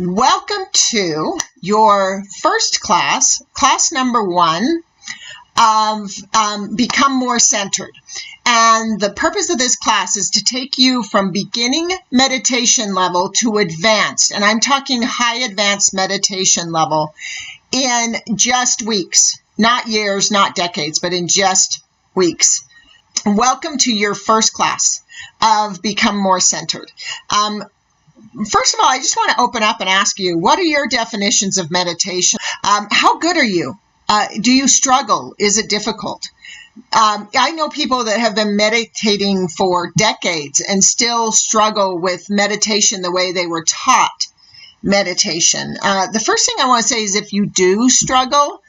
Welcome to your first class number 1 of Become More Centered. And the purpose of this class is to take you from beginning meditation level to advanced, and I'm talking high advanced meditation level, in just weeks, not years, not decades, but in just weeks. Welcome to your first class of Become More Centered. First of all, I just want to open up and ask you, what are your definitions of meditation? How good are you? Do you struggle? Is it difficult? I know people that have been meditating for decades and still struggle with meditation the way they were taught meditation. The first thing I want to say is if you do struggle,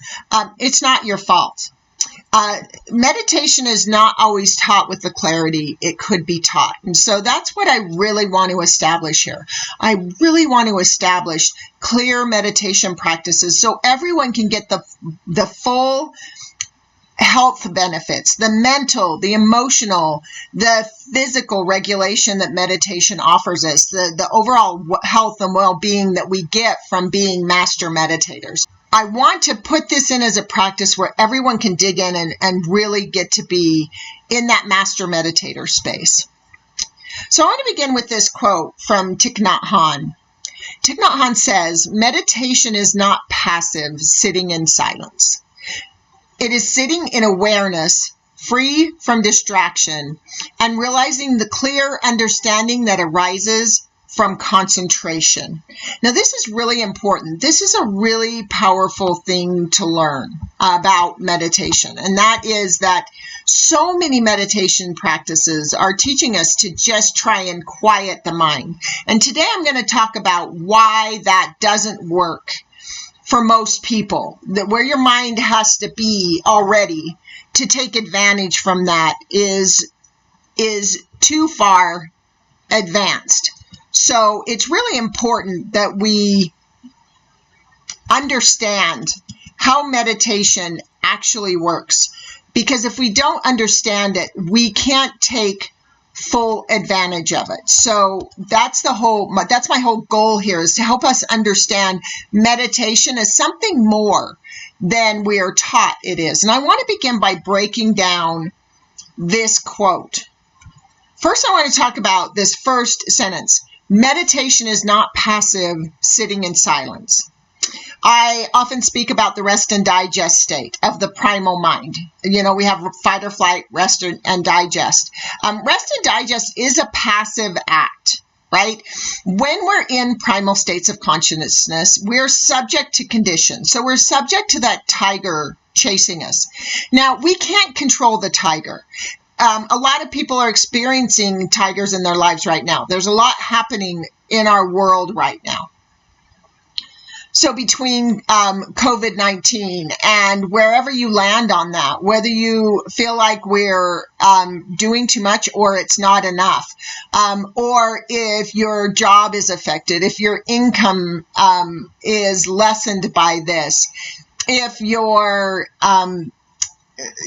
it's not your fault. Meditation is not always taught with the clarity it could be taught. And so that's what I really want to establish here. I really want to establish clear meditation practices so everyone can get the full health benefits, the mental, the emotional, the physical regulation that meditation offers us, the overall health and well-being that we get from being master meditators. I want to put this in as a practice where everyone can dig in and really get to be in that master meditator space. So I want to begin with this quote from Thich Nhat Hanh. Thich Nhat Hanh says, "Meditation is not passive sitting in silence. It is sitting in awareness, free from distraction, and realizing the clear understanding that arises from concentration." Now, this is really important. This is a really powerful thing to learn about meditation, and that is that so many meditation practices are teaching us to just try and quiet the mind. And today I'm going to talk about why that doesn't work for most people, that where your mind has to be already to take advantage from that is too far advanced. So it's really important that we understand how meditation actually works, because if we don't understand it, we can't take full advantage of it. So that's my whole goal here, is to help us understand meditation as something more than we are taught it is. And I want to begin by breaking down this quote. First, I want to talk about this first sentence. Meditation is not passive sitting in silence. I often speak about the rest and digest state of the primal mind. You know, we have fight or flight, rest and digest. Rest and digest is a passive act, right? When we're in primal states of consciousness, we're subject to conditions. So we're subject to that tiger chasing us. Now, we can't control the tiger. A lot of people are experiencing tigers in their lives right now. There's a lot happening in our world right now. So between COVID-19 and wherever you land on that, whether you feel like we're doing too much or it's not enough, or if your job is affected, if your income is lessened by this, if your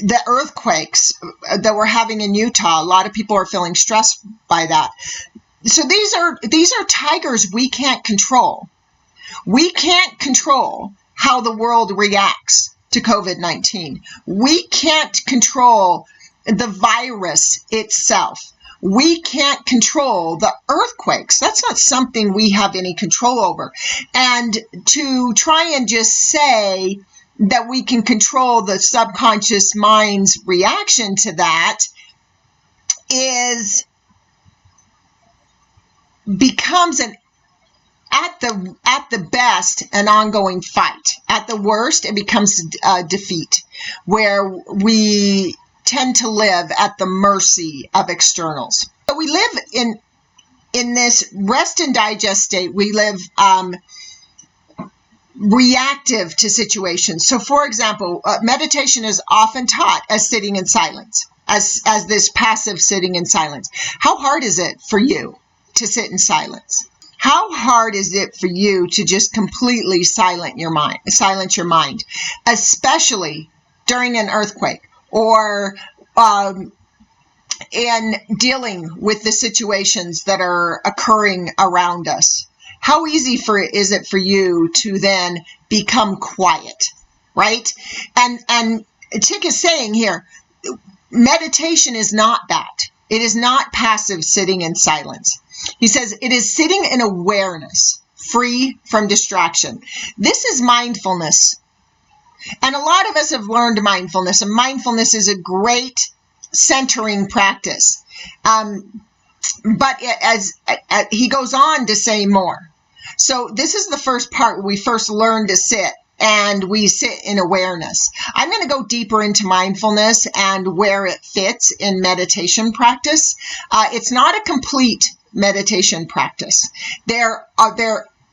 the earthquakes that we're having in Utah, a lot of people are feeling stressed by that. So these are tigers we can't control. We can't control how the world reacts to COVID-19. We can't control the virus itself. We can't control the earthquakes. That's not something we have any control over. And to try and just say that we can control the subconscious mind's reaction to that becomes at the best an ongoing fight. At the worst, it becomes a defeat, where we tend to live at the mercy of externals. So we live in this rest and digest state. We live reactive to situations. So, for example, meditation is often taught as sitting in silence, as this passive sitting in silence. How hard is it for you to sit in silence? How hard is it for you to just completely silence your mind, especially during an earthquake or in dealing with the situations that are occurring around us? how easy is it for you to then become quiet, right? And Chick is saying here, meditation is not that. It is not passive sitting in silence. He says it is sitting in awareness, free from distraction. This is mindfulness. And a lot of us have learned mindfulness, and mindfulness is a great centering practice. But as he goes on to say more. So this is the first part where we first learn to sit, and we sit in awareness. I'm going to go deeper into mindfulness and where it fits in meditation practice. It's not a complete meditation practice. There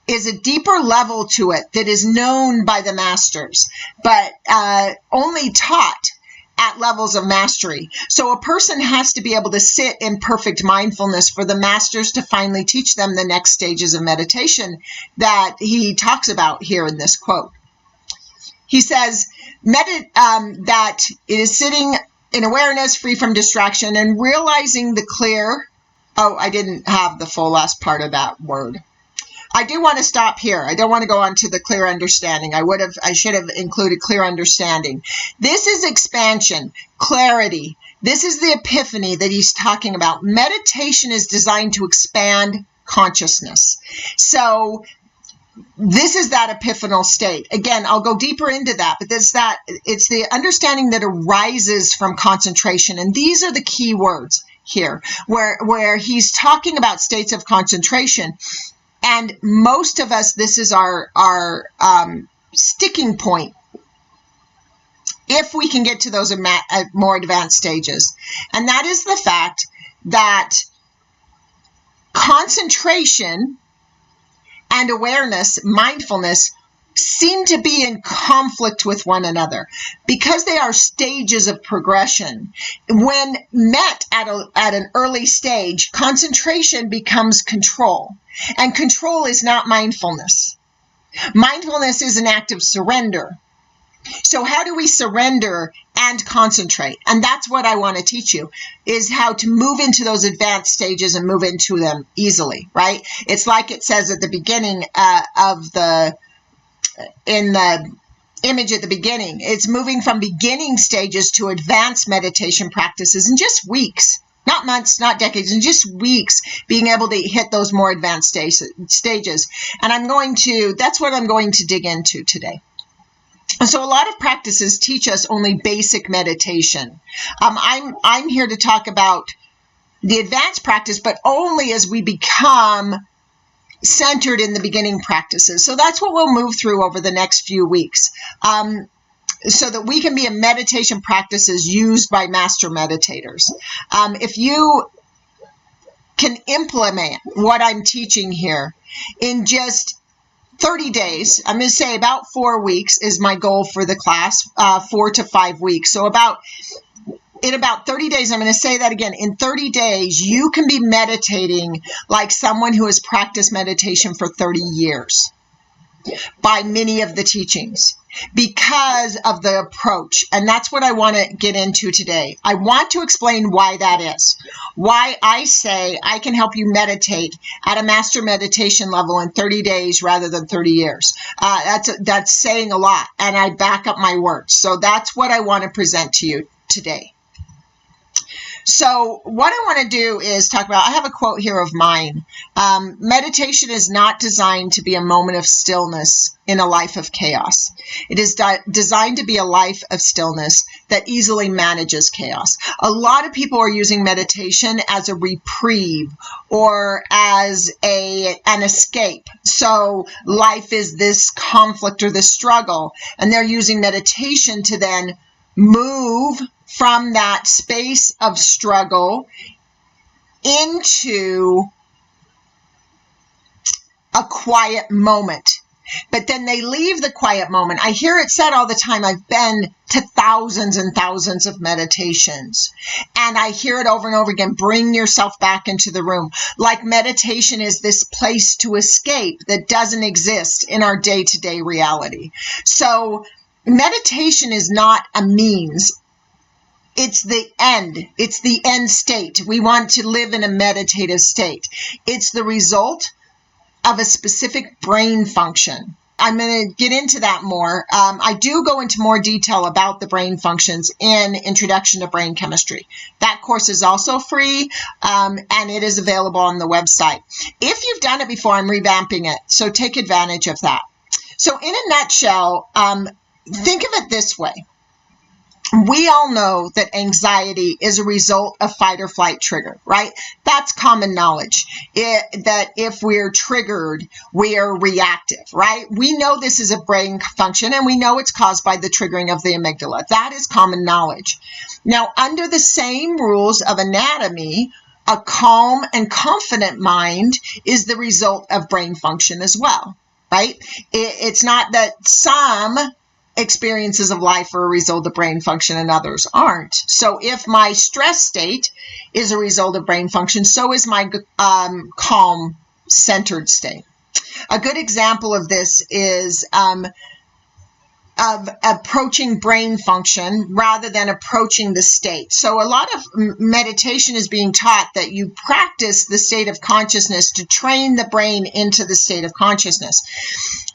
is a deeper level to it that is known by the masters, but only taught at levels of mastery. So a person has to be able to sit in perfect mindfulness for the masters to finally teach them the next stages of meditation that he talks about here in this quote. He says that it is sitting in awareness, free from distraction, and realizing the clear. Oh, I didn't have the full last part of that word. I do want to stop here. I don't want to go on to the clear understanding. I should have included clear understanding. This is expansion, clarity. This is the epiphany that he's talking about. Meditation is designed to expand consciousness. So this is that epiphanal state. Again, I'll go deeper into that, but it's the understanding that arises from concentration. And these are the key words here, where he's talking about states of concentration. And most of us, this is our sticking point if we can get to those more advanced stages. And that is the fact that concentration and awareness, mindfulness, seem to be in conflict with one another because they are stages of progression. When met at an early stage, concentration becomes control, and control is not mindfulness. Mindfulness is an act of surrender. So how do we surrender and concentrate? And that's what I want to teach you, is how to move into those advanced stages and move into them easily, right? It's like it says at the beginning in the image at the beginning. It's moving from beginning stages to advanced meditation practices in just weeks, not months, not decades, in just weeks, being able to hit those more advanced stages. And that's what I'm going to dig into today. So a lot of practices teach us only basic meditation. I'm here to talk about the advanced practice, but only as we become centered in the beginning practices. So that's what we'll move through over the next few weeks, so that we can be in meditation practices used by master meditators. If you can implement what I'm teaching here in just 30 days, I'm going to say about 4 weeks is my goal for the class, 4 to 5 weeks. So in about 30 days, I'm going to say that again, in 30 days, you can be meditating like someone who has practiced meditation for 30 years by many of the teachings because of the approach. And that's what I want to get into today. I want to explain why that is, why I say I can help you meditate at a master meditation level in 30 days rather than 30 years. That's saying a lot, and I back up my words. So that's what I want to present to you today. So what I want to do is talk about, I have a quote here of mine. Meditation is not designed to be a moment of stillness in a life of chaos. It is designed to be a life of stillness that easily manages chaos. A lot of people are using meditation as a reprieve or as an escape. So life is this conflict or this struggle, and they're using meditation to then move from that space of struggle into a quiet moment. But then they leave the quiet moment. I hear it said all the time. I've been to thousands and thousands of meditations, and I hear it over and over again. Bring yourself back into the room. Like meditation is this place to escape that doesn't exist in our day-to-day reality. So meditation is not a means. It's the end. It's the end state. We want to live in a meditative state. It's the result of a specific brain function. I'm going to get into that more. I do go into more detail about the brain functions in Introduction to Brain Chemistry. That course is also free, and it is available on the website. If you've done it before, I'm revamping it, so take advantage of that. So in a nutshell, think of it this way. We all know that anxiety is a result of fight or flight trigger, right? That's common knowledge, that if we're triggered, we are reactive, right? We know this is a brain function, and we know it's caused by the triggering of the amygdala. That is common knowledge. Now, under the same rules of anatomy, a calm and confident mind is the result of brain function as well, right? It's not that some experiences of life are a result of brain function and others aren't. So if my stress state is a result of brain function, so is my calm, centered state. A good example of this is of approaching brain function rather than approaching the state. So a lot of meditation is being taught that you practice the state of consciousness to train the brain into the state of consciousness.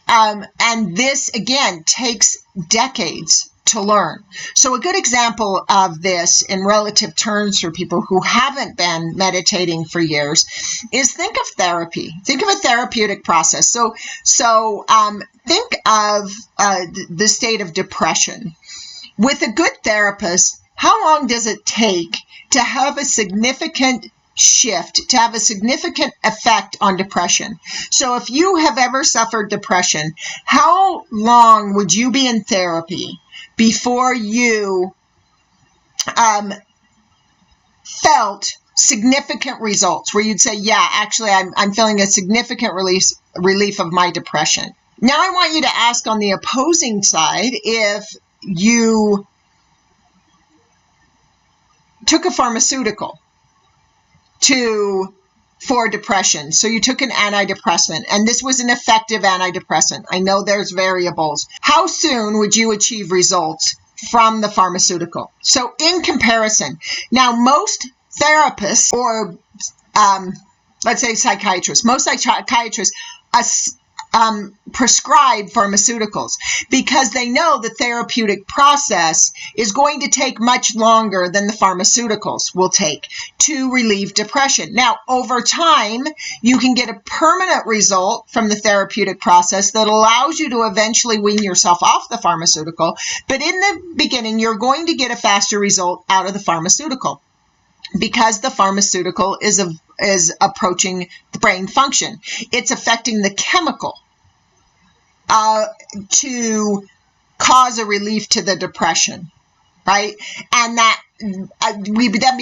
And this, again, takes decades to learn. So a good example of this in relative terms for people who haven't been meditating for years is think of therapy. Think of a therapeutic process. So think of the state of depression. With a good therapist, how long does it take to have a significant shift, to have a significant effect on depression? So if you have ever suffered depression, how long would you be in therapy before you felt significant results where you'd say, yeah, actually I'm feeling a significant relief of my depression? Now I want you to ask on the opposing side, if you took a pharmaceutical for depression. So you took an antidepressant, and this was an effective antidepressant. I know there's variables. How soon would you achieve results from the pharmaceutical? So in comparison, now most therapists or let's say psychiatrists, most psychiatrists prescribe pharmaceuticals because they know the therapeutic process is going to take much longer than the pharmaceuticals will take to relieve depression. Now, over time, you can get a permanent result from the therapeutic process that allows you to eventually wean yourself off the pharmaceutical, but in the beginning, you're going to get a faster result out of the pharmaceutical because the pharmaceutical is approaching the brain function. It's affecting the chemical to cause a relief to the depression, right? And that we then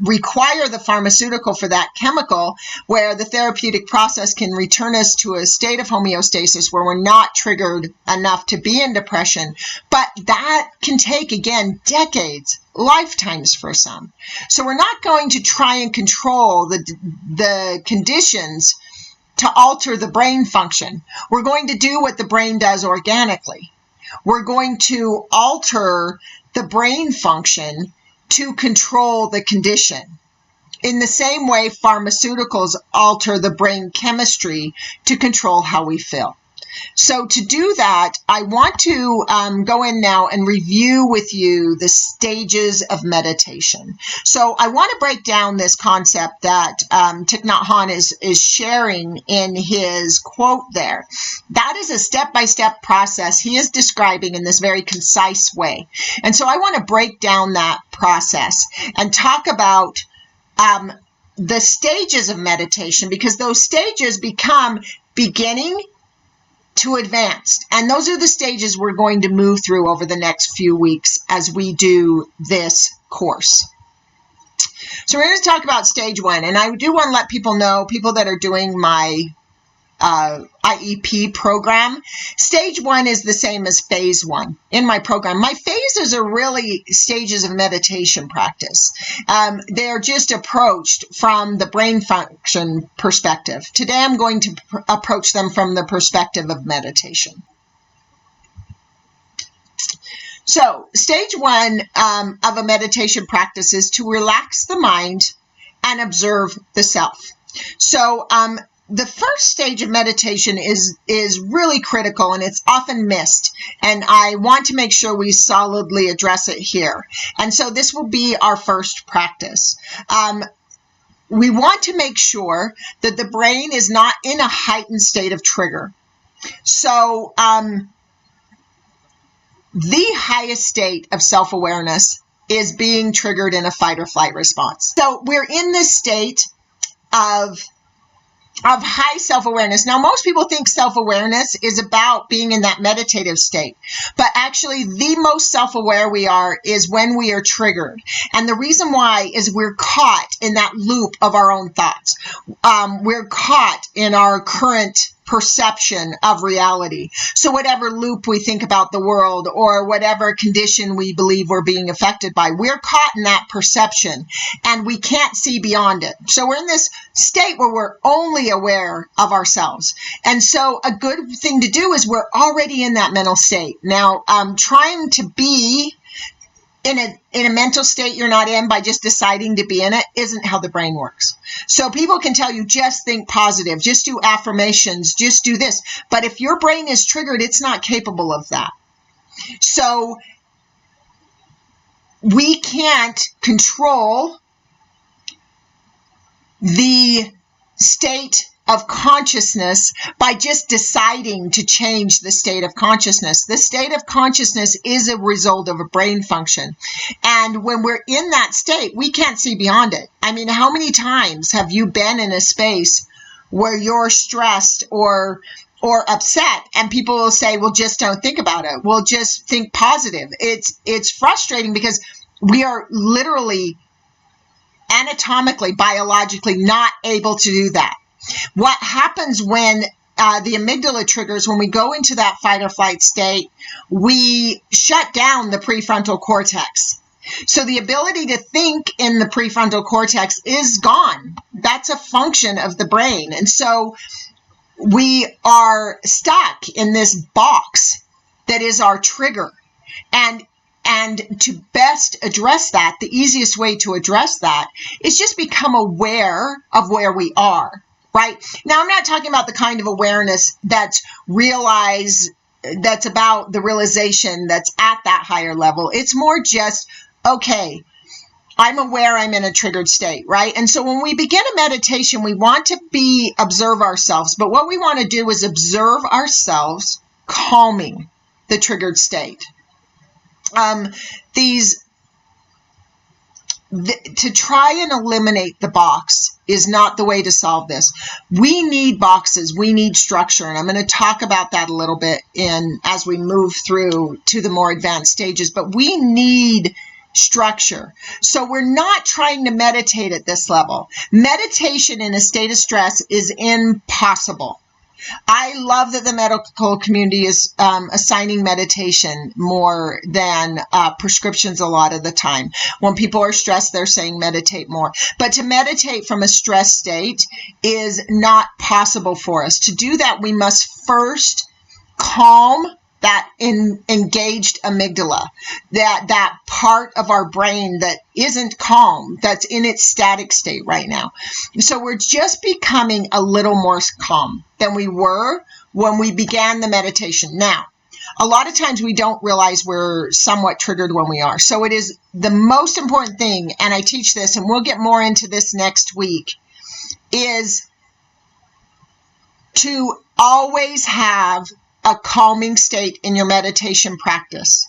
require the pharmaceutical for that chemical, where the therapeutic process can return us to a state of homeostasis where we're not triggered enough to be in depression. But that can take, again, decades, lifetimes for some. So we're not going to try and control the conditions to alter the brain function. We're going to do what the brain does organically. We're going to alter the brain function to control the condition. In the same way, pharmaceuticals alter the brain chemistry to control how we feel. So to do that, I want to go in now and review with you the stages of meditation. So I want to break down this concept that Thich Nhat Hanh is sharing in his quote there. That is a step-by-step process he is describing in this very concise way. And so I want to break down that process and talk about the stages of meditation, because those stages become beginning to advanced. And those are the stages we're going to move through over the next few weeks as we do this course. So we're going to talk about stage 1. And I do want to let people know, people that are doing my IEP program, stage 1 is the same as phase 1 in my program. My phases are really stages of meditation practice. They're just approached from the brain function perspective. Today I'm going to approach them from the perspective of meditation. So stage 1 of a meditation practice is to relax the mind and observe the self. So the first stage of meditation is really critical, and it's often missed. And I want to make sure we solidly address it here. And so this will be our first practice. We want to make sure that the brain is not in a heightened state of trigger. So the highest state of self-awareness is being triggered in a fight or flight response. So we're in this state of high self-awareness. Now, most people think self-awareness is about being in that meditative state, but actually the most self-aware we are is when we are triggered. And the reason why is we're caught in that loop of our own thoughts. We're caught in our current perception of reality. So whatever loop we think about the world or whatever condition we believe we're being affected by, we're caught in that perception and we can't see beyond it. So we're in this state where we're only aware of ourselves. And so a good thing to do is we're already in that mental state. Now, trying to be in a mental state you're not in by just deciding to be in it isn't how the brain works. So people can tell you, just think positive, just do affirmations, just do this. But if your brain is triggered, it's not capable of that. So we can't control the state of consciousness by just deciding to change the state of consciousness. The state of consciousness is a result of a brain function. And when we're in that state, we can't see beyond it. I mean, how many times have you been in a space where you're stressed or upset and people will say, well, just don't think about it. Well, just think positive. It's frustrating because we are literally anatomically, biologically not able to do that. What happens when the amygdala triggers, when we go into that fight or flight state, we shut down the prefrontal cortex. So the ability to think in the prefrontal cortex is gone. That's a function of the brain. And so we are stuck in this box that is our trigger. And to best address that, the easiest way to address that is just become aware of where we are. Right? Now, I'm not talking about the kind of awareness that's about the realization that's at that higher level. It's more just, okay, I'm aware I'm in a triggered state, right? And so when we begin a meditation, we want to observe ourselves. But what we want to do is observe ourselves calming the triggered state. To try and eliminate the box is not the way to solve this. We need boxes. We need structure. And I'm going to talk about that a little bit as we move through to the more advanced stages. But we need structure. So we're not trying to meditate at this level. Meditation in a state of stress is impossible. I love that the medical community is assigning meditation more than prescriptions a lot of the time. When people are stressed, they're saying meditate more. But to meditate from a stress state is not possible for us. To do that, we must first calm that engaged amygdala, that part of our brain that isn't calm, that's in its static state right now. So we're just becoming a little more calm than we were when we began the meditation. Now, a lot of times we don't realize we're somewhat triggered when we are. So it is the most important thing, and I teach this, and we'll get more into this next week, is to always have a calming state in your meditation practice.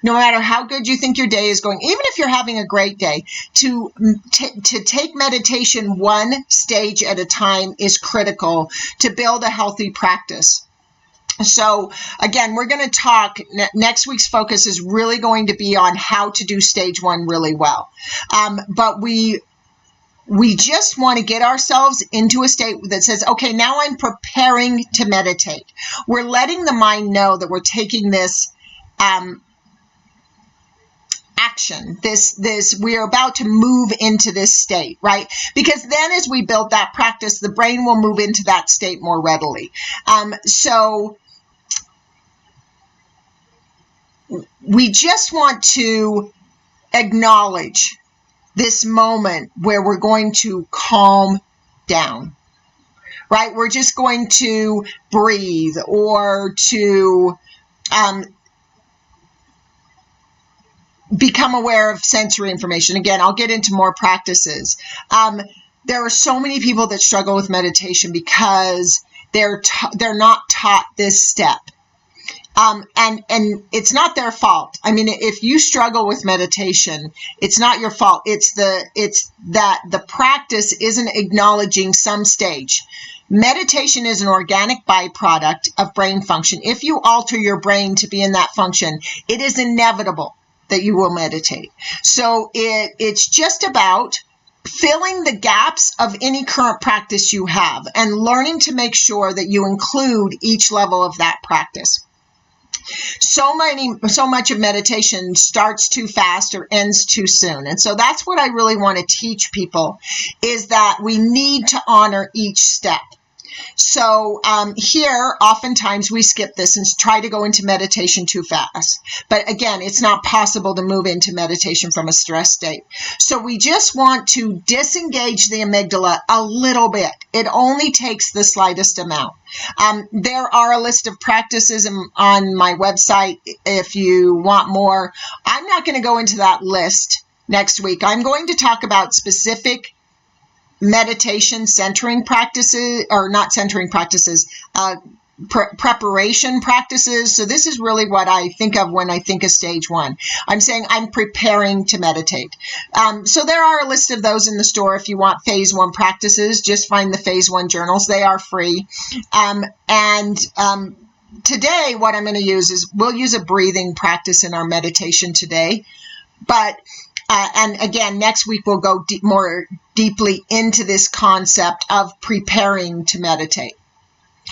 No matter how good you think your day is going, even if you're having a great day, to take meditation one stage at a time is critical to build a healthy practice. So again, we're going to talk, next week's focus is really going to be on how to do stage one really well. But we just want to get ourselves into a state that says, okay, now I'm preparing to meditate. We're letting the mind know that we're taking this action, we're about to move into this state, right? Because then as we build that practice, the brain will move into that state more readily. So we just want to acknowledge this moment where we're going to calm down, right? We're just going to breathe or to become aware of sensory information. Again, I'll get into more practices. There are so many people that struggle with meditation because they're not taught this step. And it's not their fault. I mean, if you struggle with meditation, it's not your fault. It's that the practice isn't acknowledging some stage. Meditation is an organic byproduct of brain function. If you alter your brain to be in that function, it is inevitable that you will meditate. So it's just about filling the gaps of any current practice you have and learning to make sure that you include each level of that practice. So much of meditation starts too fast or ends too soon. And so that's what I really want to teach people, is that we need to honor each step. So here, oftentimes we skip this and try to go into meditation too fast. But again, it's not possible to move into meditation from a stress state. So we just want to disengage the amygdala a little bit. It only takes the slightest amount. There are a list of practices on my website if you want more. I'm not going to go into that list next week. I'm going to talk about specific meditation centering practices, or not centering practices, preparation practices. So this is really what I think of when I think of stage one. I'm saying I'm preparing to meditate. So there are a list of those in the store. If you want phase one practices, just find the phase one journals. They are free. Today, what I'm going to use is, we'll use a breathing practice in our meditation today. But and again, next week we'll go more deeply into this concept of preparing to meditate.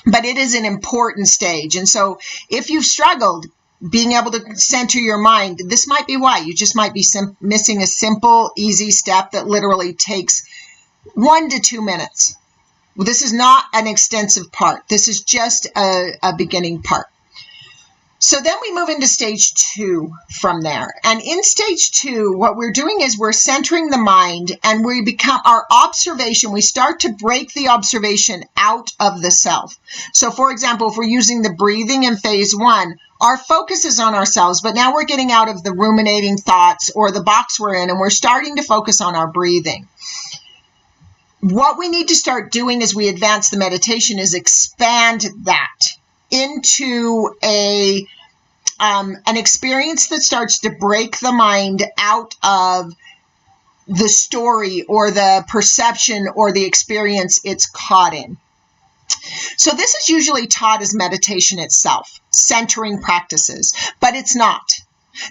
But it is an important stage. And so if you've struggled being able to center your mind, this might be why. You just might be missing a simple, easy step that literally takes 1 to 2 minutes. Well, this is not an extensive part. This is just a beginning part. So then we move into stage two from there. And in stage two, what we're doing is we're centering the mind, and we become our observation. We start to break the observation out of the self. So for example, if we're using the breathing in phase one, our focus is on ourselves, but now we're getting out of the ruminating thoughts or the box we're in, and we're starting to focus on our breathing. What we need to start doing as we advance the meditation is expand that into an experience that starts to break the mind out of the story or the perception or the experience it's caught in. So this is usually taught as meditation itself, centering practices, but it's not.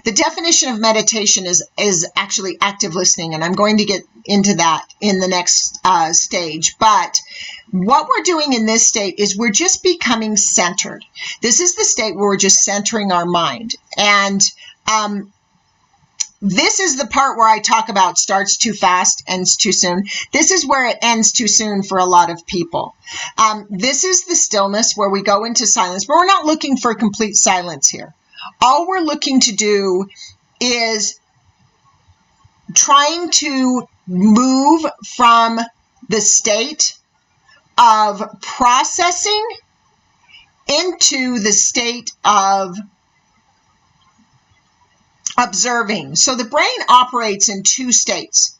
The definition of meditation is actually active listening, and I'm going to get into that in the next stage. But what we're doing in this state is we're just becoming centered. This is the state where we're just centering our mind. And this is the part where I talk about starts too fast, ends too soon. This is where it ends too soon for a lot of people. This is the stillness where we go into silence, but we're not looking for complete silence here. All we're looking to do is trying to move from the state of processing into the state of observing. So the brain operates in two states.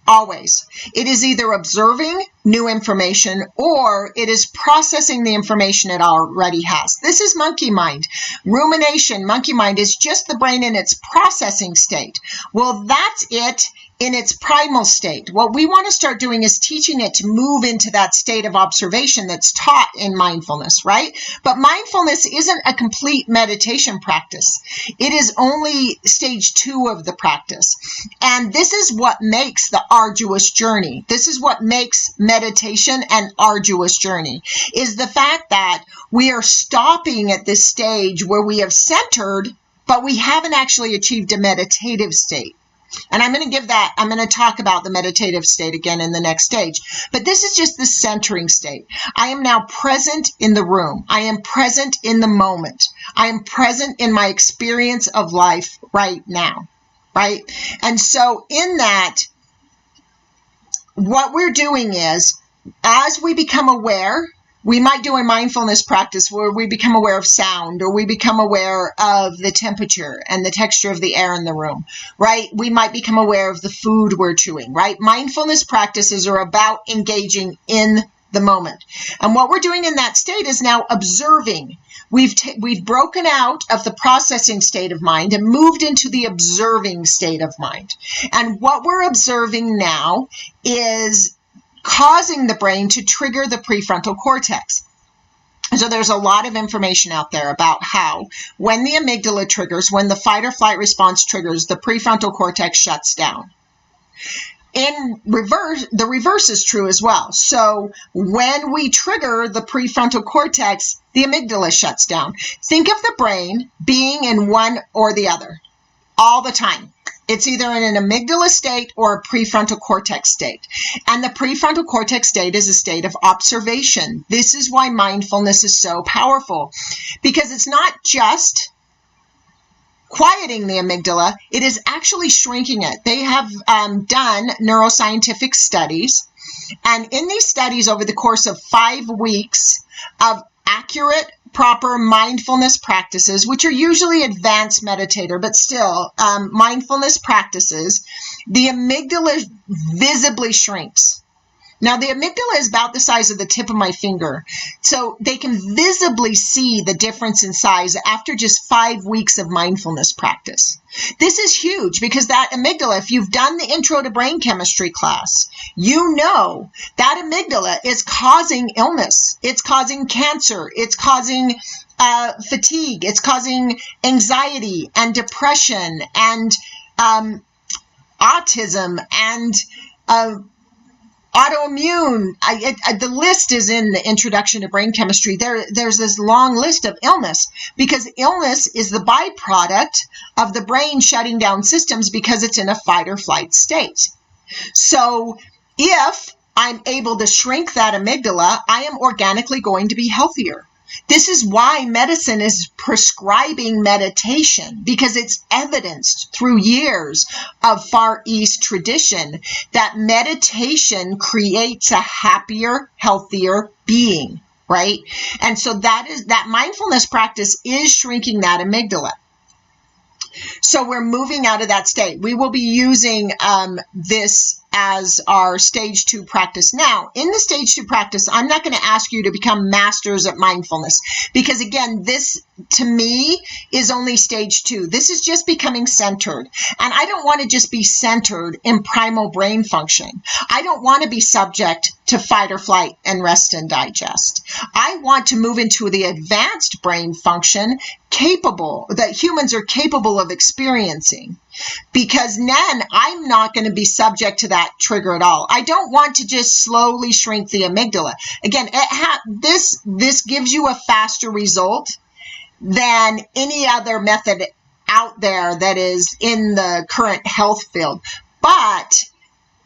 Always. It is either observing new information or it is processing the information it already has. This is monkey mind. Rumination, monkey mind, is just the brain in its processing state. Well, that's it in its primal state. What we want to start doing is teaching it to move into that state of observation that's taught in mindfulness, right? But mindfulness isn't a complete meditation practice. It is only stage two of the practice. And this is what makes the arduous journey. This is what makes meditation an arduous journey, is the fact that we are stopping at this stage where we have centered, but we haven't actually achieved a meditative state. And I'm going to talk about the meditative state again in the next stage. But this is just the centering state. I am now present in the room. I am present in the moment. I am present in my experience of life right now, right? And so in that, what we're doing is, as we become aware We might do a mindfulness practice where we become aware of sound, or we become aware of the temperature and the texture of the air in the room, right? We might become aware of the food we're chewing, right? Mindfulness practices are about engaging in the moment. And what we're doing in that state is now observing. We've broken out of the processing state of mind and moved into the observing state of mind. And what we're observing now is causing the brain to trigger the prefrontal cortex. So there's a lot of information out there about how when the amygdala triggers, when the fight or flight response triggers, the prefrontal cortex shuts down. In reverse, the reverse is true as well. So when we trigger the prefrontal cortex, the amygdala shuts down. Think of the brain being in one or the other all the time. It's either in an amygdala state or a prefrontal cortex state. And the prefrontal cortex state is a state of observation. This is why mindfulness is so powerful, because it's not just quieting the amygdala, it is actually shrinking it. They have done neuroscientific studies, and in these studies over the course of 5 weeks of accurate, proper mindfulness practices, which are usually advanced meditator, but still mindfulness practices, the amygdala visibly shrinks. Now, the amygdala is about the size of the tip of my finger, so they can visibly see the difference in size after just 5 weeks of mindfulness practice. This is huge because that amygdala, if you've done the Intro to Brain Chemistry class, you know that amygdala is causing illness. It's causing cancer. It's causing fatigue. It's causing anxiety and depression and autism and autoimmune. The list is in the Introduction to Brain Chemistry. There's this long list of illness, because illness is the byproduct of the brain shutting down systems because it's in a fight or flight state. So if I'm able to shrink that amygdala, I am organically going to be healthier. This is why medicine is prescribing meditation, because it's evidenced through years of Far East tradition that meditation creates a happier, healthier being, right? And so that mindfulness practice is shrinking that amygdala. So we're moving out of that state. We will be using this as our stage 2 practice. Now, in the stage 2 practice, I'm not going to ask you to become masters at mindfulness, because again, this to me is only stage 2. This is just becoming centered. And I don't want to just be centered in primal brain function. I don't want to be subject to fight or flight and rest and digest. I want to move into the advanced brain function that humans are capable of experiencing, because then I'm not going to be subject to that trigger at all. I don't want to just slowly shrink the amygdala. Again, this gives you a faster result than any other method out there that is in the current health field. But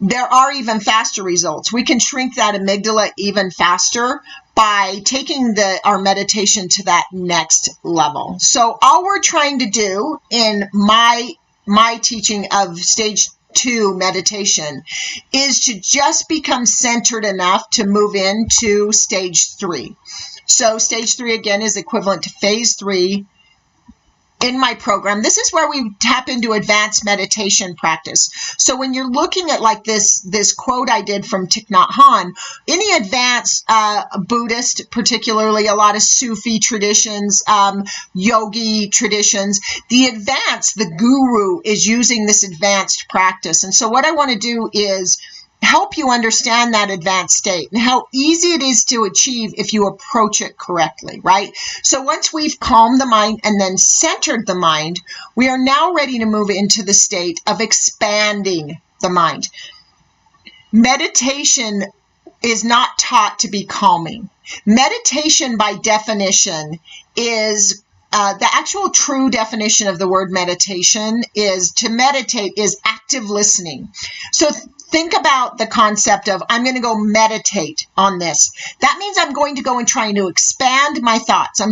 there are even faster results. We can shrink that amygdala even faster by taking our meditation to that next level. So all we're trying to do in my teaching of stage 2 meditation is to just become centered enough to move into stage 3. So stage 3 again is equivalent to phase 3 in my program. This is where we tap into advanced meditation practice. So when you're looking at like this quote I did from Thich Nhat Hanh, any advanced Buddhist, particularly a lot of Sufi traditions, yogi traditions, the guru is using this advanced practice. And so what I want to do is help you understand that advanced state and how easy it is to achieve if you approach it correctly, right? So once we've calmed the mind and then centered the mind, we are now ready to move into the state of expanding the mind. Meditation is not taught to be calming. Meditation, by definition, is the actual true definition of the word meditation is to meditate is active listening. So think about the concept of I'm going to go meditate on this. That means I'm going to go and trying to expand my thoughts. I'm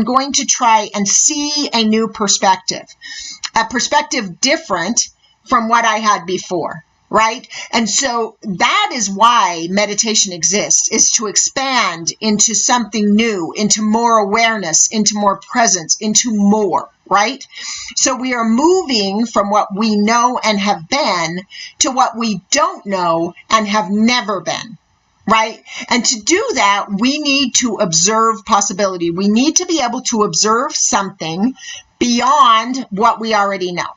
going to try and see a new perspective, a perspective different from what I had before, right? And so that is why meditation exists, is to expand into something new, into more awareness, into more presence, into more, right? So we are moving from what we know and have been to what we don't know and have never been. Right? And to do that, we need to observe possibility. We need to be able to observe something beyond what we already know.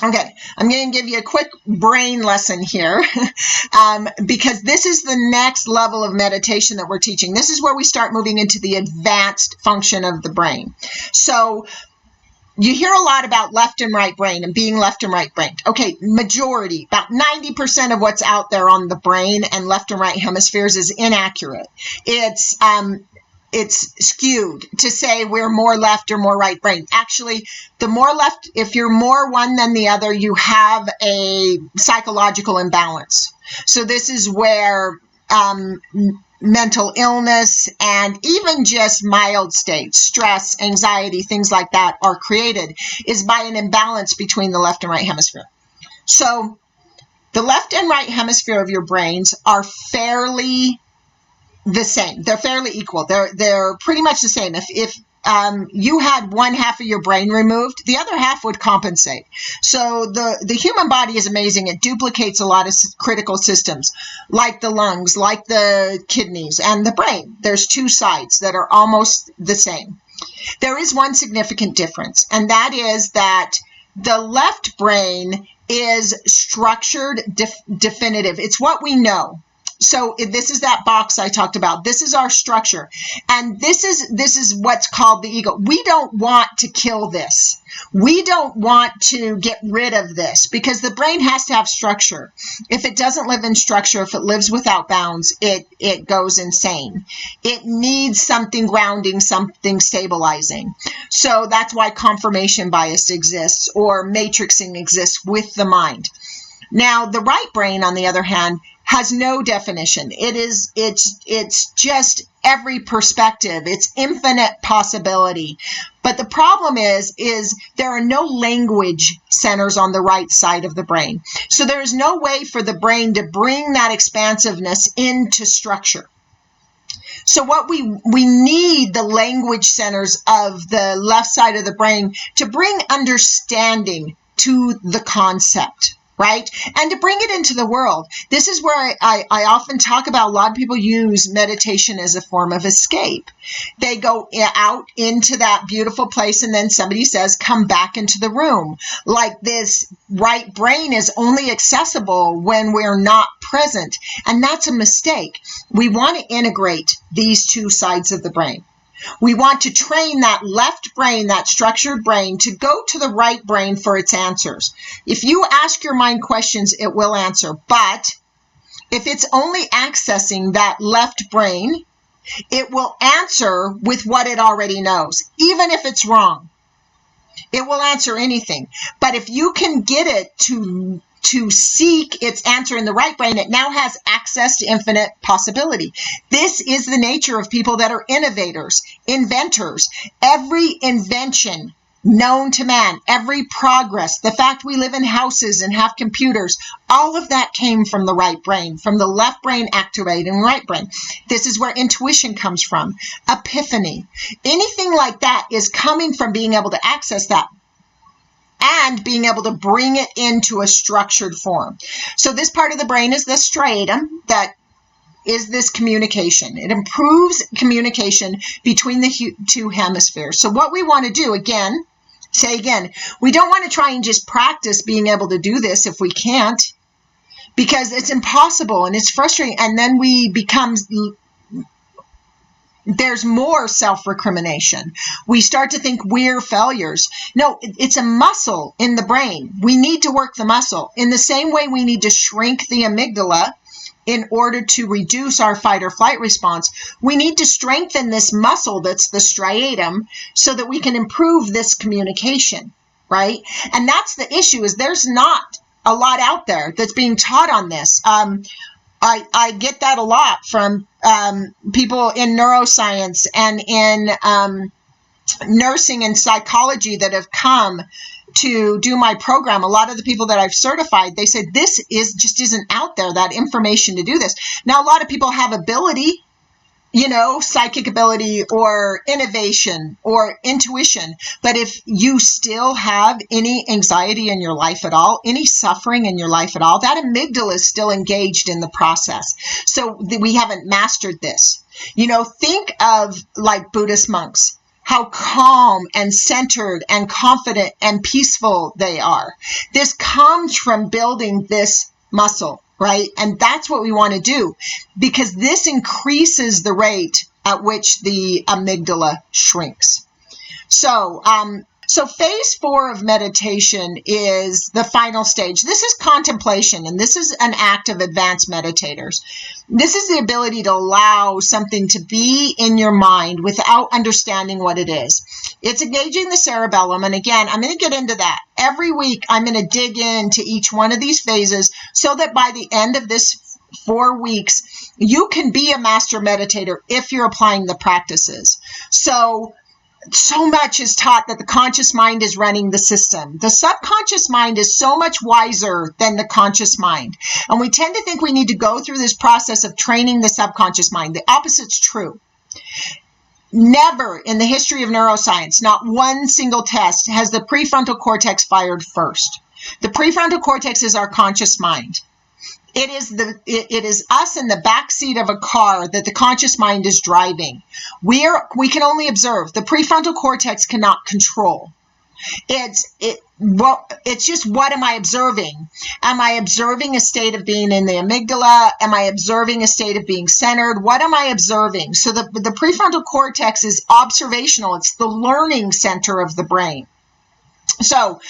Okay, I'm going to give you a quick brain lesson here because this is the next level of meditation that we're teaching. This is where we start moving into the advanced function of the brain. So you hear a lot about left and right brain and being left and right brained. Okay, majority, about 90% of what's out there on the brain and left and right hemispheres is inaccurate. It's skewed to say we're more left or more right brain. Actually, the more left, if you're more one than the other, you have a psychological imbalance. So this is where mental illness and even just mild states, stress, anxiety, things like that are created is by an imbalance between the left and right hemisphere. So the left and right hemisphere of your brains are fairly the same. They're fairly equal. They're pretty much the same. If you had one half of your brain removed, the other half would compensate. So the human body is amazing. It duplicates a lot of critical systems, like the lungs, like the kidneys, and the brain. There's two sides that are almost the same. There is one significant difference, and that is that the left brain is structured, definitive. It's what we know. So this is that box I talked about. This is our structure. And this is what's called the ego. We don't want to kill this. We don't want to get rid of this because the brain has to have structure. If it doesn't live in structure, if it lives without bounds, it goes insane. It needs something grounding, something stabilizing. So that's why confirmation bias exists or matrixing exists with the mind. Now, the right brain, on the other hand, has no definition. It's just every perspective. It's infinite possibility. But the problem is there are no language centers on the right side of the brain. So there is no way for the brain to bring that expansiveness into structure. So what we need the language centers of the left side of the brain to bring understanding to the concept. Right? And to bring it into the world. This is where I often talk about, a lot of people use meditation as a form of escape. They go out into that beautiful place and then somebody says, come back into the room. Like this right brain is only accessible when we're not present. And that's a mistake. We want to integrate these two sides of the brain. We want to train that left brain, that structured brain, to go to the right brain for its answers. If you ask your mind questions, it will answer. But if it's only accessing that left brain, it will answer with what it already knows, even if it's wrong. It will answer anything. But if you can get it to seek its answer in the right brain, it now has access to infinite possibility. This is the nature of people that are innovators, inventors. Every invention known to man, every progress, the fact we live in houses and have computers, all of that came from the right brain, from the left brain activating the right brain. This is where intuition comes from, epiphany. Anything like that is coming from being able to access that and being able to bring it into a structured form. So this part of the brain is the striatum that is this communication. It improves communication between the two hemispheres. So what we want to do, again, we don't want to try and just practice being able to do this if we can't, because it's impossible and it's frustrating. And then there's more self-recrimination. We start to think we're failures. No, it's a muscle in the brain. We need to work the muscle. In the same way we need to shrink the amygdala in order to reduce our fight or flight response, we need to strengthen this muscle that's the striatum so that we can improve this communication, right? And that's the issue, is there's not a lot out there that's being taught on this. I get that a lot from people in neuroscience and in nursing and psychology that have come to do my program, a lot of the people that I've certified, they said this just isn't out there, that information to do this. Now, a lot of people have ability, psychic ability or innovation or intuition. But if you still have any anxiety in your life at all, any suffering in your life at all, that amygdala is still engaged in the process. So we haven't mastered this. Think of like Buddhist monks, how calm and centered and confident and peaceful they are. This comes from building this muscle, right? And that's what we want to do, because this increases the rate at which the amygdala shrinks. So phase 4 of meditation is the final stage. This is contemplation, and this is an act of advanced meditators. This is the ability to allow something to be in your mind without understanding what it is. It's engaging the cerebellum, and again, I'm going to get into that. Every week, I'm going to dig into each one of these phases so that by the end of this 4 weeks, you can be a master meditator if you're applying the practices. So much is taught that the conscious mind is running the system. The subconscious mind is so much wiser than the conscious mind. And we tend to think we need to go through this process of training the subconscious mind. The opposite's true. Never in the history of neuroscience, not one single test, has the prefrontal cortex fired first. The prefrontal cortex is our conscious mind. It is us in the back seat of a car that the conscious mind is driving. We can only observe. The prefrontal cortex cannot control. It's just, what am I observing? Am I observing a state of being in the amygdala? Am I observing a state of being centered? What am I observing? So the prefrontal cortex is observational. It's the learning center of the brain. So,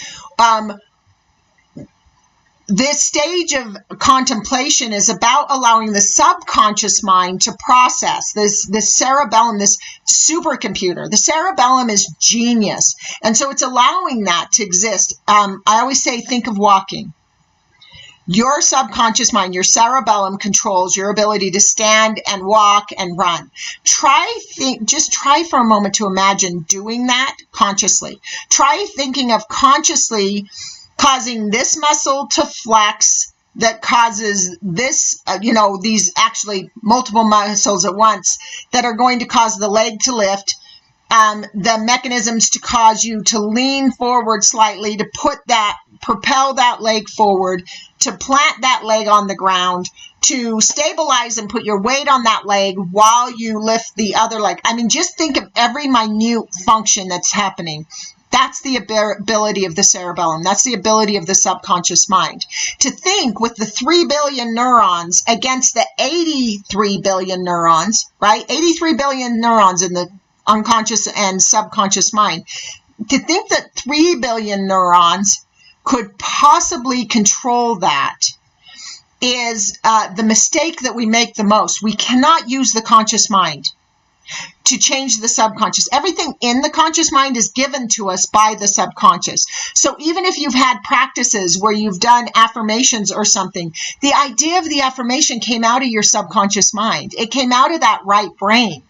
this stage of contemplation is about allowing the subconscious mind to process this cerebellum, this supercomputer. The cerebellum is genius. And so it's allowing that to exist. I always say, think of walking. Your subconscious mind, your cerebellum, controls your ability to stand and walk and run. Just try for a moment to imagine doing that consciously. Try thinking of consciously causing this muscle to flex that causes this, these actually multiple muscles at once that are going to cause the leg to lift, the mechanisms to cause you to lean forward slightly, to propel that leg forward, to plant that leg on the ground, to stabilize and put your weight on that leg while you lift the other leg. I mean, just think of every minute function that's happening. That's the ability of the cerebellum. That's the ability of the subconscious mind. To think with the 3 billion neurons against the 83 billion neurons, right? 83 billion neurons in the unconscious and subconscious mind. To think that 3 billion neurons could possibly control that is the mistake that we make the most. We cannot use the conscious mind to change the subconscious. Everything in the conscious mind is given to us by the subconscious. So even if you've had practices where you've done affirmations or something, the idea of the affirmation came out of your subconscious mind. It came out of that right brain.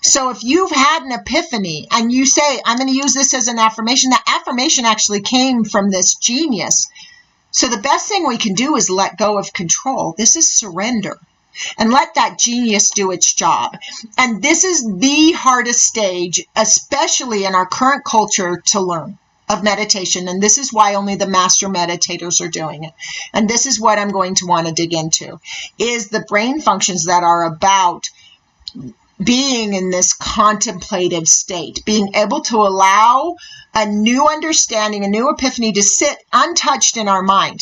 So if you've had an epiphany and you say, I'm going to use this as an affirmation, that affirmation actually came from this genius. So the best thing we can do is let go of control. This is surrender. And let that genius do its job. And this is the hardest stage, especially in our current culture, to learn of meditation. And this is why only the master meditators are doing it. And this is what I'm going to want to dig into, is the brain functions that are about being in this contemplative state, being able to allow a new understanding, a new epiphany to sit untouched in our mind,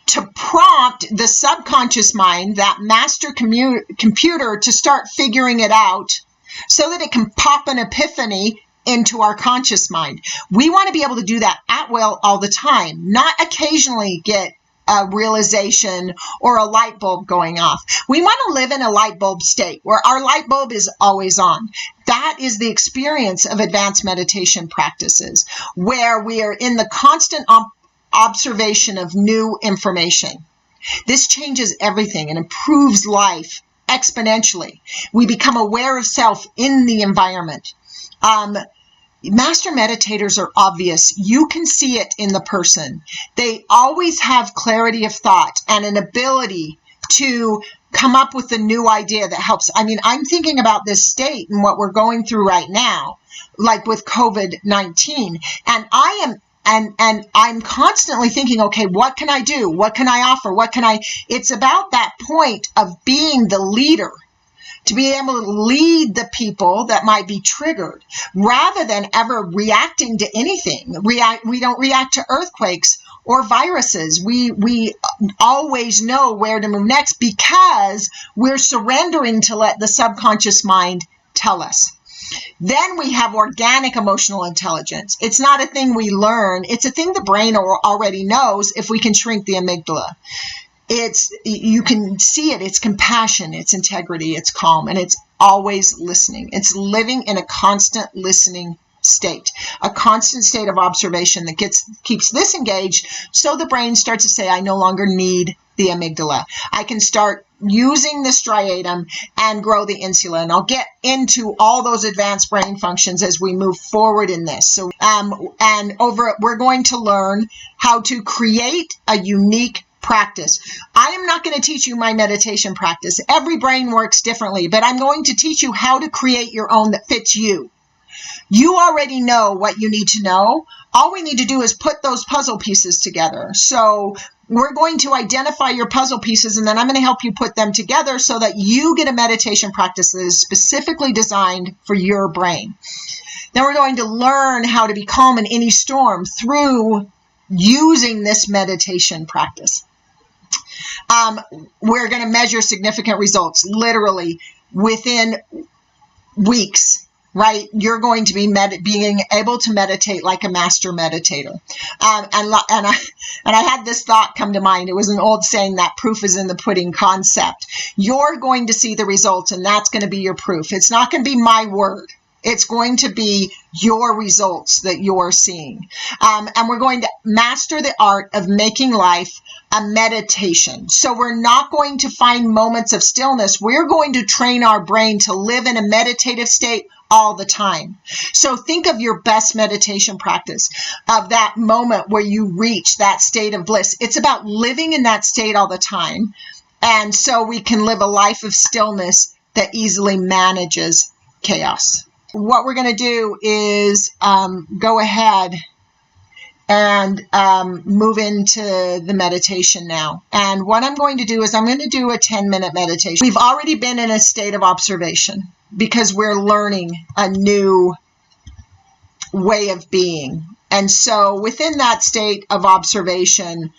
to prompt the subconscious mind, that master computer, to start figuring it out so that it can pop an epiphany into our conscious mind. We want to be able to do that at will all the time, not occasionally get a realization or a light bulb going off. We want to live in a light bulb state where our light bulb is always on. That is the experience of advanced meditation practices, where we are in the constant observation of new information. This changes everything and improves life exponentially. We become aware of self in the environment. Master meditators are obvious. You can see it in the person. They always have clarity of thought and an ability to come up with a new idea that helps. I mean, I'm thinking about this state and what we're going through right now, like with COVID-19, and I'm constantly thinking, okay, what can I do? What can I offer? It's about that point of being the leader, to be able to lead the people that might be triggered rather than ever reacting to anything. We don't react to earthquakes or viruses. We always know where to move next because we're surrendering to let the subconscious mind tell us. Then we have organic emotional intelligence. It's not a thing we learn. It's a thing the brain already knows if we can shrink the amygdala. You can see it. It's compassion, it's integrity, it's calm, and it's always listening. It's living in a constant listening state, a constant state of observation that keeps this engaged, so the brain starts to say, I no longer need the amygdala. I can start using the striatum and grow the insula, and I'll get into all those advanced brain functions as we move forward in this. So, we're going to learn how to create a unique practice. I am not going to teach you my meditation practice. Every brain works differently, but I'm going to teach you how to create your own that fits you. You already know what you need to know. All we need to do is put those puzzle pieces together. So we're going to identify your puzzle pieces, and then I'm going to help you put them together so that you get a meditation practice that is specifically designed for your brain. Then we're going to learn how to be calm in any storm through using this meditation practice. We're going to measure significant results literally within weeks, right? You're going to be being able to meditate like a master meditator. And I had this thought come to mind. It was an old saying that proof is in the pudding concept. You're going to see the results, and that's going to be your proof. It's not going to be my word. It's going to be your results that you're seeing. And we're going to master the art of making life a meditation. So we're not going to find moments of stillness. We're going to train our brain to live in a meditative state all the time. So think of your best meditation practice, of that moment where you reach that state of bliss. It's about living in that state all the time. And so we can live a life of stillness that easily manages chaos. What we're going to do is go ahead and move into the meditation now. And what I'm going to do is I'm going to do a 10-minute meditation. We've already been in a state of observation because we're learning a new way of being. And so within that state of observation,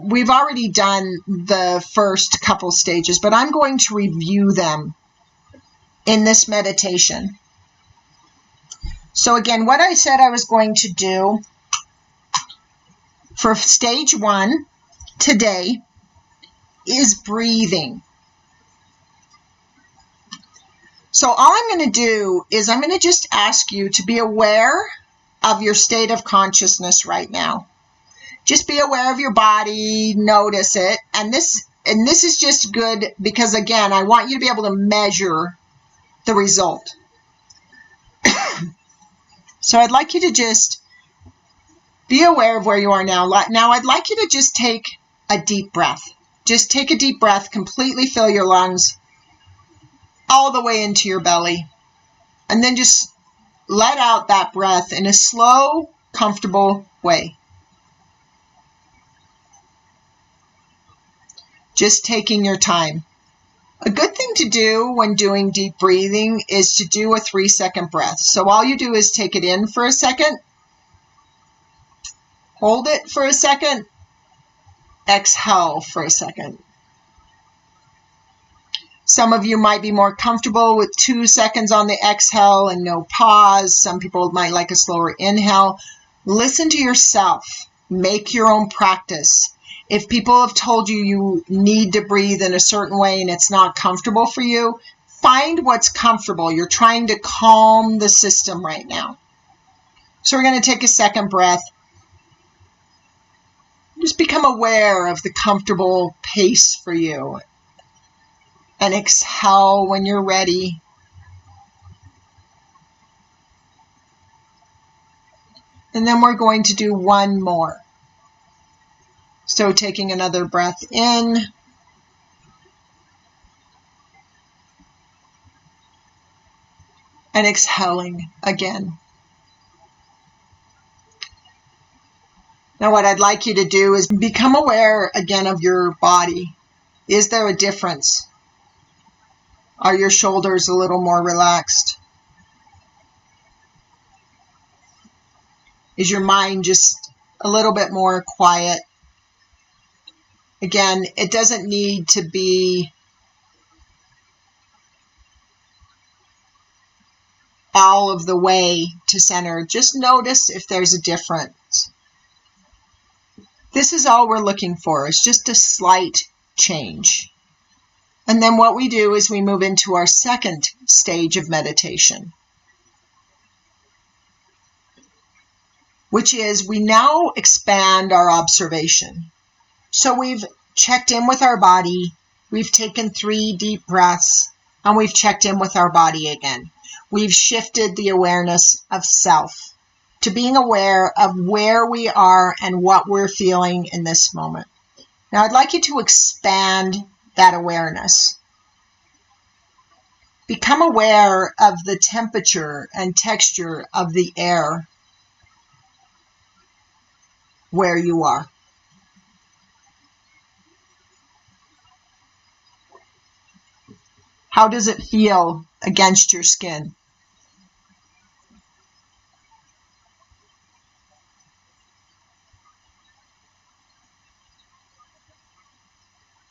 we've already done the first couple stages, but I'm going to review them in this meditation. So again, what I said I was going to do for stage 1 today is breathing. So all I'm going to do is I'm going to just ask you to be aware of your state of consciousness right now. Just be aware of your body, notice it. And this is just good because, again, I want you to be able to measure the result. So I'd like you to just be aware of where you are now. Now I'd like you to just take a deep breath. Just take a deep breath, completely fill your lungs all the way into your belly. And then just let out that breath in a slow, comfortable way. Just taking your time. A good thing to do when doing deep breathing is to do a 3-second breath. So all you do is take it in for a second, hold it for a second, exhale for a second. Some of you might be more comfortable with 2 seconds on the exhale and no pause. Some people might like a slower inhale. Listen to yourself. Make your own practice. If people have told you you need to breathe in a certain way and it's not comfortable for you, find what's comfortable. You're trying to calm the system right now. So we're going to take a second breath. Just become aware of the comfortable pace for you. And exhale when you're ready. And then we're going to do one more. So taking another breath in. And exhaling again. Now what I'd like you to do is become aware again of your body. Is there a difference? Are your shoulders a little more relaxed? Is your mind just a little bit more quiet? Again, it doesn't need to be all of the way to center. Just notice if there's a difference. This is all we're looking for. It's just a slight change. And then what we do is we move into our second stage of meditation, which is we now expand our observation. So we've checked in with our body, we've taken 3 deep breaths, and we've checked in with our body again. We've shifted the awareness of self to being aware of where we are and what we're feeling in this moment. Now I'd like you to expand that awareness. Become aware of the temperature and texture of the air where you are. How does it feel against your skin?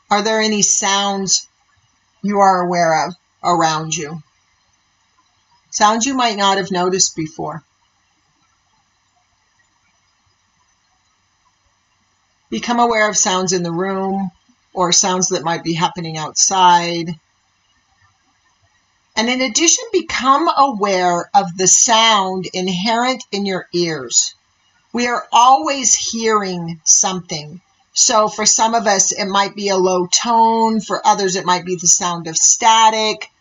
Are there any sounds you are aware of around you? Sounds you might not have noticed before. Become aware of sounds in the room or sounds that might be happening outside. And in addition, become aware of the sound inherent in your ears. We are always hearing something. So for some of us, it might be a low tone. For others, it might be the sound of static.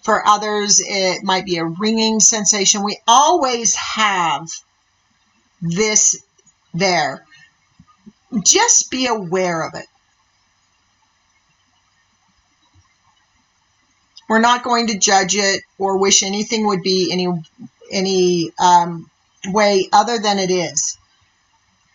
For others, it might be a ringing sensation. We always have this there. Just be aware of it. We're not going to judge it or wish anything would be any way other than it is.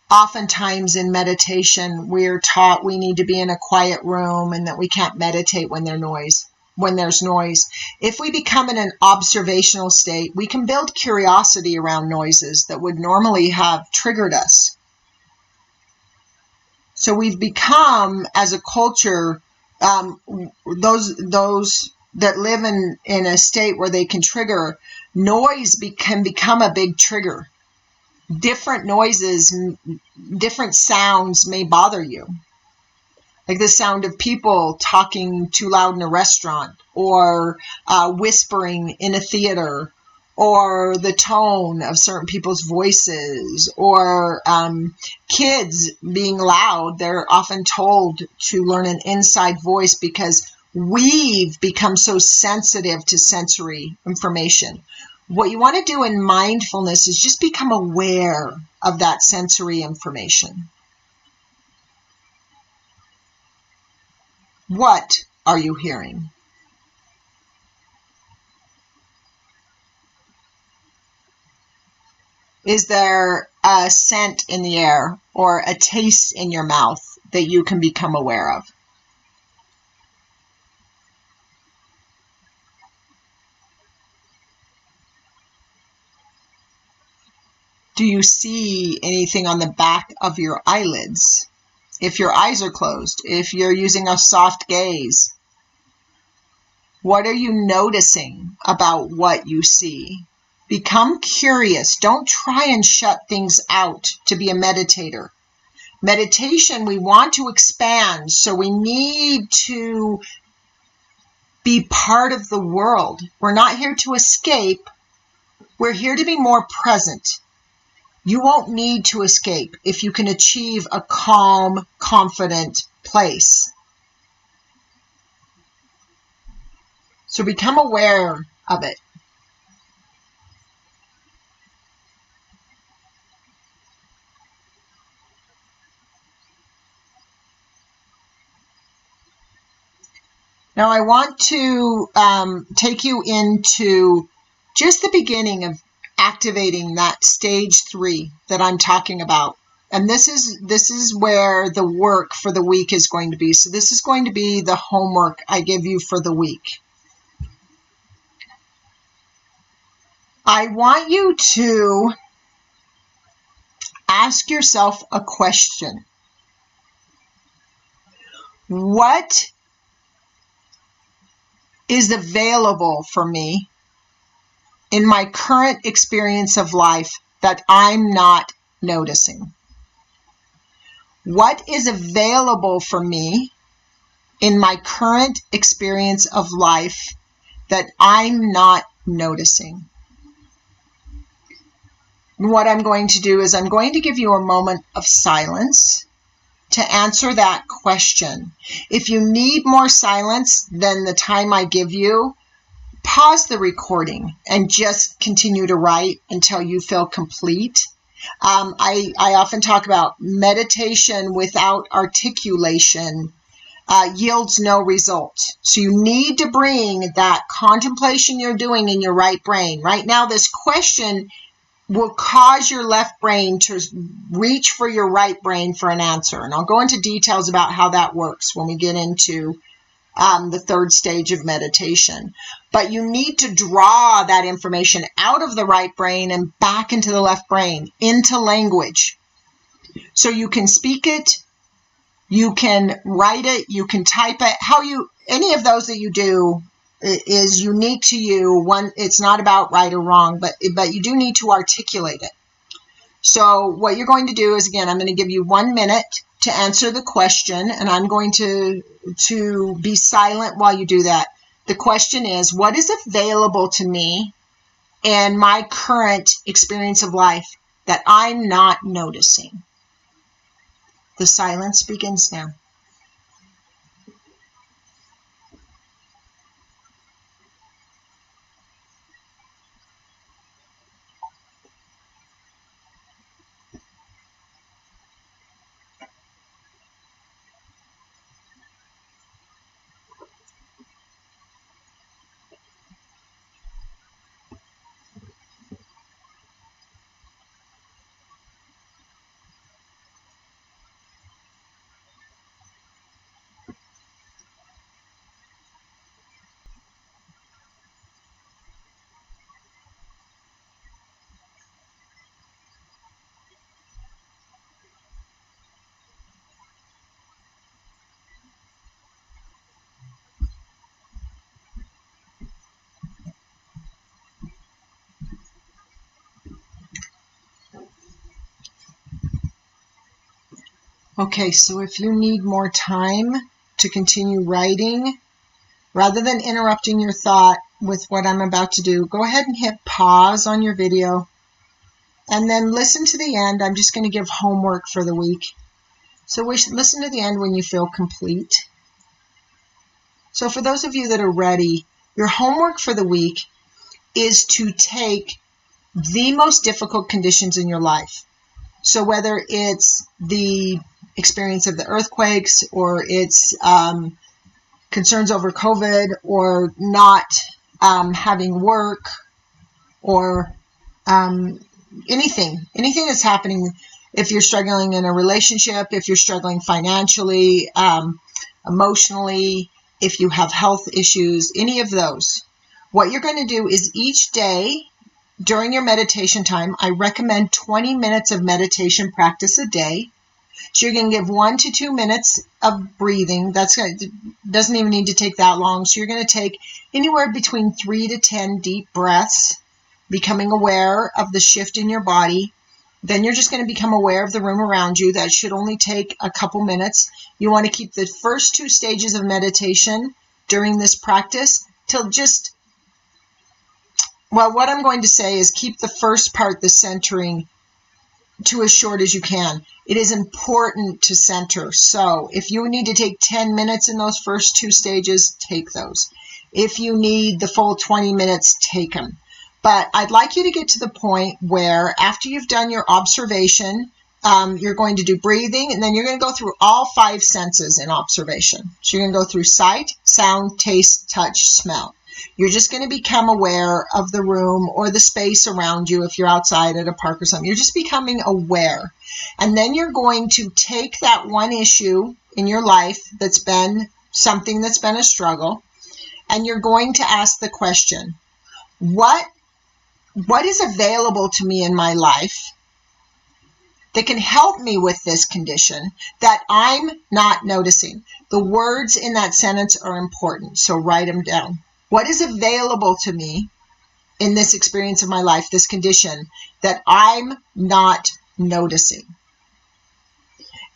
Oftentimes in meditation, we're taught we need to be in a quiet room and that we can't meditate when there's noise. If we become in an observational state, we can build curiosity around noises that would normally have triggered us. So we've become, as a culture, those that live in a state where they can trigger, noise can become a big trigger. Different noises, different sounds may bother you. Like the sound of people talking too loud in a restaurant, or whispering in a theater, or the tone of certain people's voices, or kids being loud. They're often told to learn an inside voice because we've become so sensitive to sensory information. What you want to do in mindfulness is just become aware of that sensory information. What are you hearing? Is there a scent in the air or a taste in your mouth that you can become aware of? Do you see anything on the back of your eyelids? If your eyes are closed, if you're using a soft gaze, what are you noticing about what you see? Become curious. Don't try and shut things out to be a meditator. Meditation, we want to expand, so we need to be part of the world. We're not here to escape. We're here to be more present. You won't need to escape if you can achieve a calm, confident place. So become aware of it. Now I want to take you into just the beginning of activating that stage 3 that I'm talking about. And this is where the work for the week is going to be. So this is going to be the homework I give you for the week. I want you to ask yourself a question. What is available for me in my current experience of life that I'm not noticing? What is available for me in my current experience of life that I'm not noticing? And what I'm going to do is I'm going to give you a moment of silence to answer that question. If you need more silence than the time I give you, pause the recording and just continue to write until you feel complete. I often talk about meditation without articulation yields no results. So you need to bring that contemplation you're doing in your right brain. Right now, this question will cause your left brain to reach for your right brain for an answer. And I'll go into details about how that works when we get into the third stage of meditation. But you need to draw that information out of the right brain and back into the left brain, into language. So you can speak it, you can write it, you can type it. Any of those that you do is unique to you. One, it's not about right or wrong, but you do need to articulate it. So what you're going to do is, again, I'm going to give you 1 minute to answer the question, and I'm going to be silent while you do that. The question is, what is available to me in my current experience of life that I'm not noticing? The silence begins now. Okay, so if you need more time to continue writing, rather than interrupting your thought with what I'm about to do, go ahead and hit pause on your video and then listen to the end. I'm just going to give homework for the week. So listen to the end when you feel complete. So for those of you that are ready, your homework for the week is to take the most difficult conditions in your life. So whether it's the experience of the earthquakes, or it's concerns over COVID, or not having work, or anything that's happening, if you're struggling in a relationship, if you're struggling financially, emotionally, if you have health issues, any of those, what you're going to do is each day during your meditation time, I recommend 20 minutes of meditation practice a day. So you're going to give 1 to 2 minutes of breathing. Doesn't even need to take that long. So you're going to take anywhere between 3 to 10 deep breaths, becoming aware of the shift in your body. Then you're just going to become aware of the room around you. That should only take a couple minutes. You want to keep the first 2 stages of meditation during this practice till just, well, what I'm going to say is keep the first part, the centering, to as short as you can. It is important to center. So if you need to take 10 minutes in those first 2 stages, take those. If you need the full 20 minutes, take them. But I'd like you to get to the point where after you've done your observation, you're going to do breathing, and then you're going to go through all 5 senses in observation. So you're going to go through sight, sound, taste, touch, smell. You're just going to become aware of the room or the space around you if you're outside at a park or something. You're just becoming aware. And then you're going to take that one issue in your life that's been something that's been a struggle, and you're going to ask the question, what is available to me in my life that can help me with this condition that I'm not noticing? The words in that sentence are important, so write them down. What is available to me in this experience of my life, this condition, that I'm not noticing?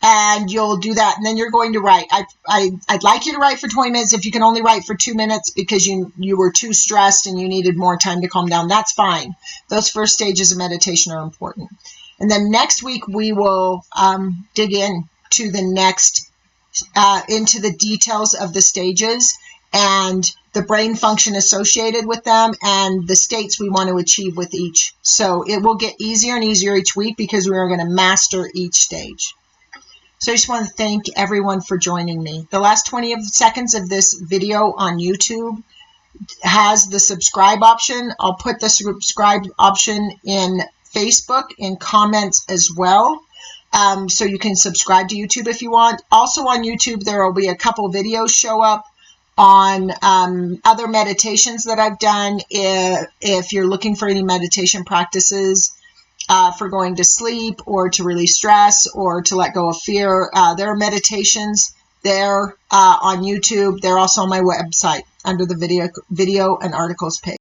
And you'll do that, and then you're going to write. I'd like you to write for 20 minutes. If you can only write for 2 minutes because you were too stressed and you needed more time to calm down, that's fine. Those first stages of meditation are important. And then next week we will dig into the into the details of the stages and the brain function associated with them and the states we want to achieve with each. So it will get easier and easier each week because we are going to master each stage. So I just want to thank everyone for joining me. The last 20 seconds of this video on YouTube has the subscribe option. I'll put the subscribe option in Facebook in comments as well. So you can subscribe to YouTube if you want. Also on YouTube, there will be a couple videos show up on other meditations that I've done. If you're looking for any meditation practices for going to sleep or to release stress or to let go of fear, there are meditations there on YouTube. They're also on my website under the video and articles page.